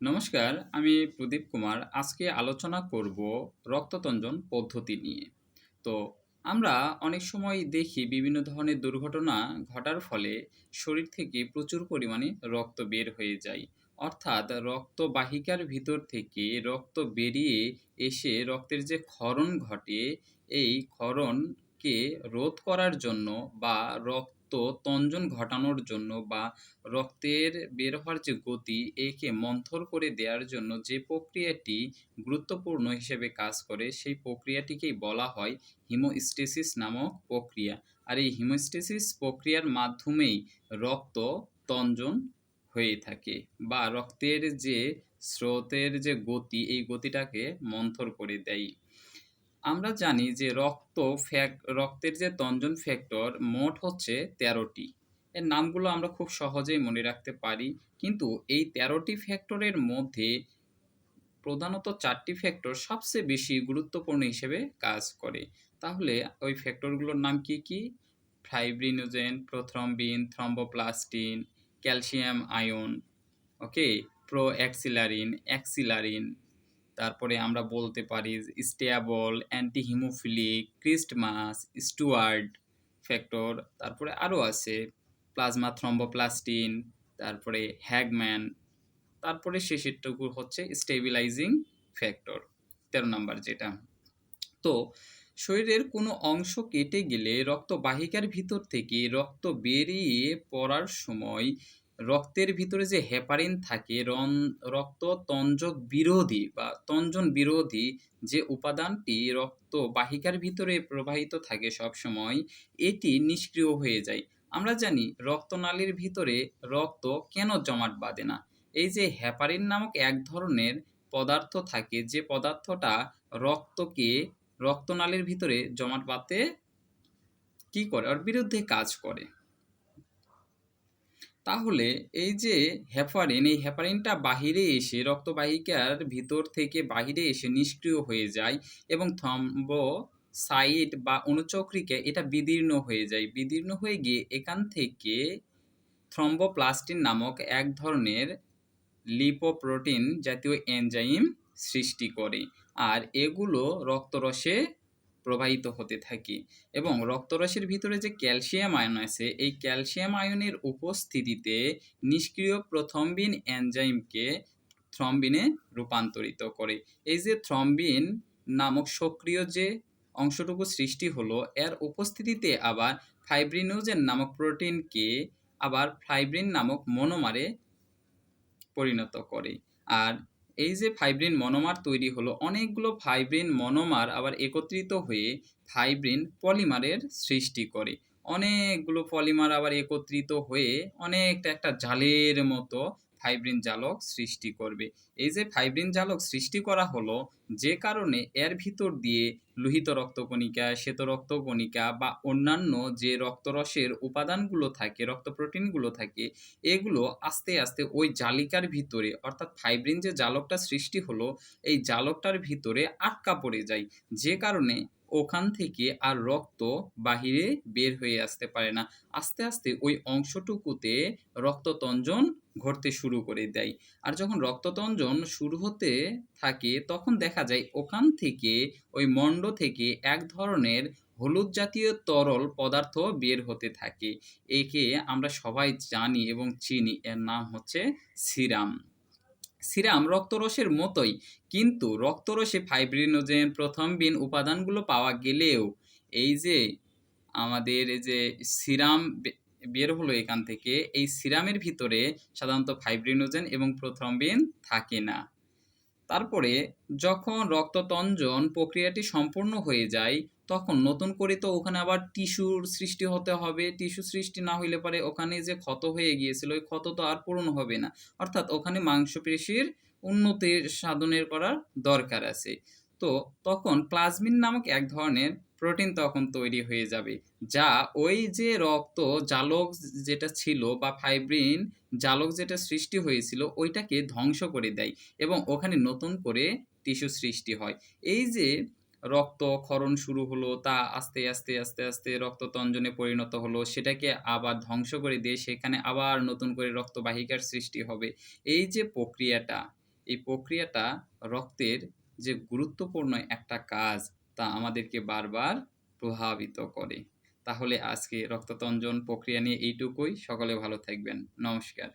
নমস্কার, আমি প্রদীপ কুমার। আজকে আলোচনা করব রক্ততঞ্জন পদ্ধতি নিয়ে। তো আমরা অনেক সময় দেখি বিভিন্ন ধরনের দুর্ঘটনা ঘটার ফলে শরীর থেকে প্রচুর পরিমাণে রক্ত বের হয়ে যায়। অর্থাৎ রক্তবাহিকার ভিতর থেকে রক্ত বেরিয়ে এসে রক্তের যে ক্ষরণ ঘটে, এই ক্ষরণকে রোধ করার জন্য বা রক্ততঞ্জন ঘটানোর জন্য বা রক্তের বের হওয়ার যে গতি একে মন্থর করে দেওয়ার জন্য যে প্রক্রিয়াটি গুরুত্বপূর্ণ হিসেবে কাজ করে সেই প্রক্রিয়াটিকেই বলা হয় হিমোস্ট্যাসিস নামক প্রক্রিয়া। আর এই হিমোস্ট্যাসিস প্রক্রিয়ার মাধ্যমেই রক্ত তঞ্জন হয়ে থাকে বা রক্তের যে স্রোতের যে গতি এই গতিটাকে মন্থর করে দেয়। আমরা জানি যে রক্তের যে তঞ্জন ফ্যাক্টর মোট হচ্ছে ১৩টি। এর নামগুলো আমরা খুব সহজেই মনে রাখতে পারি। কিন্তু এই ১৩টি ফ্যাক্টরের মধ্যে প্রধানত ৪টি ফ্যাক্টর সবচেয়ে বেশি গুরুত্বপূর্ণ হিসেবে কাজ করে। তাহলে ওই ফ্যাক্টরগুলোর নাম কি, কি? Fibrinogen, prothrombin, thromboplastin, calcium ion, okay? Proaccelerin, accelerin, তারপরে আমরা বলতে পারি stable, antihemophilic, Christmas, Stuart factor, তারপরে আরও আছে প্লাজমা থ্রম্বোপ্লাস্টিন, তারপরে হ্যাগম্যান, তারপরে শেষেরটুকু হচ্ছে স্টেবিলাইজিং ফ্যাক্টর, ১৩ নাম্বার যেটা। তো শরীরের কোনো অংশ কেটে গেলে রক্তবাহিকার ভিতর থেকে রক্ত বেরিয়ে পড়ার সময় রক্তের ভিতরে যে হেপারিন থাকে, রক্ত তঞ্জক বিরোধী বা তঞ্জন বিরোধী যে উপাদানটি রক্তবাহিকার ভিতরে প্রবাহিত থাকে সবসময়, এটি নিষ্ক্রিয় হয়ে যায়। আমরা জানি রক্তনালীর ভিতরে রক্ত কেন জমাট বাঁধে না। এই যে হেপারিন নামক এক ধরনের পদার্থ থাকে, যে পদার্থটা রক্তকে রক্তনালীর ভিতরে জমাট বাঁধতে কি করে, ওর বিরুদ্ধে কাজ করে। তাহলে এই যে হেপারিন, এই হেপারিনটা বাহিরে এসে রক্তবাহিকার ভিতর থেকে বাহিরে এসে নিষ্ক্রিয় হয়ে যায় এবং থ্রম্বোসাইট বা অনুচক্রিকা এটা বিদীর্ণ হয়ে যায়। বিদীর্ণ হয়ে গিয়ে এখান থেকে থ্রম্বোপ্লাস্টিন নামক এক ধরনের লিপোপ্রোটিন জাতীয় এনজাইম সৃষ্টি করে। আর এগুলো রক্তরসে প্রবাহিত হতে থাকে এবং রক্তরসের ভিতরে যে ক্যালসিয়াম আয়ন আছে, এই ক্যালসিয়াম আয়নের উপস্থিতিতে নিষ্ক্রিয় প্রথম্বিন এনজাইমকে থ্রম্বিনে রূপান্তরিত করে। এই যে থ্রম্বিন নামক সক্রিয় যে অংশটুকু সৃষ্টি হলো, এর উপস্থিতিতে আবার ফাইব্রিনোজেন নামক প্রোটিনকে আবার ফাইব্রিন নামক মনোমারে পরিণত করে। আর এই যে ফাইব্রিন মনোমার তৈরি হলো, অনেকগুলো ফাইব্রিন মনোমার আবার একত্রিত হয়ে ফাইব্রিন পলিমারের সৃষ্টি করে। অনেকগুলো পলিমার আবার একত্রিত হয়ে অনেকটা একটা জালের মতো ফাইব্রিন জালক সৃষ্টি করবে। এই যে ফাইব্রিন জালক সৃষ্টি করা হলো, যে কারণে এর ভিতর দিয়ে লোহিত রক্তকণিকা, শ্বেত রক্তকণিকা বা অন্যান্য যে রক্তরসের উপাদানগুলো থাকে, রক্তপ্রোটিনগুলো থাকে, এগুলো আস্তে আস্তে ওই জালিকার ভিতরে, অর্থাৎ ফাইব্রিন যে জালকটা সৃষ্টি হলো, এই জালকটার ভিতরে আটকা পড়ে যায়। যে কারণে ওখান থেকে আর রক্ত বাহিরে বের হয়ে আসতে পারে না। আস্তে আস্তে ওই অংশটুকুতে রক্ততঞ্জন ঘটতে শুরু করে দেয়। আর যখন রক্ততঞ্জন শুরু হতে থাকে তখন দেখা যায় ওখান থেকে, ওই মণ্ড থেকে এক ধরনের হলুদ জাতীয় তরল পদার্থ বের হতে থাকে। একে আমরা সবাই জানি এবং চিনি, এর নাম হচ্ছে সিরাম। সিরাম রক্তরসের মতোই, কিন্তু রক্তরসে ফাইব্রিনোজেন, প্রথম্বিন উপাদানগুলো পাওয়া গেলেও এই যে আমাদের এই যে সিরাম বের হলো এখান থেকে, এই সিরামের ভিতরে সাধারণত ফাইব্রিনোজেন এবং প্রথম্বিন থাকে না। তারপরে যখন রক্ততঞ্জন প্রক্রিয়াটি সম্পূর্ণ হয়ে যায়, তখন নতুন করে তো ওখানে আবার টিস্যুর সৃষ্টি হতে হবে। টিস্যু সৃষ্টি না হইলে পরে ওখানে যে ক্ষত হয়ে গিয়েছিল, ওই ক্ষত তো আর পূরণ হবে না। অর্থাৎ ওখানে মাংসপেশির উন্নতির সাধনের করার দরকার আছে। তো তখন প্লাজমিন নামক এক ধরনের প্রোটিন তখন তৈরি হয়ে যাবে, যা ওই যে রক্ত জালক যেটা ছিল বা ফাইব্রিন জালক যেটা সৃষ্টি হয়েছিল ওইটাকে ধ্বংস করে দেয় এবং ওখানে নতুন করে টিস্যু সৃষ্টি হয়। এই যে রক্তক্ষরণ শুরু হলো, তা আস্তে আস্তে আস্তে আস্তে রক্ততঞ্জনে পরিণত হলো, সেটাকে আবার ধ্বংস করে দিয়ে সেখানে আবার নতুন করে রক্তবাহিকার সৃষ্টি হবে। এই যে প্রক্রিয়াটা, এই প্রক্রিয়াটা রক্তের যে গুরুত্বপূর্ণ একটা কাজ তা আমাদেরকে বারবার প্রভাবিত করে। তাহলে আজকে রক্ততঞ্জন প্রক্রিয়া নিয়ে এইটুকুই। সকলে ভালো থাকবেন। নমস্কার।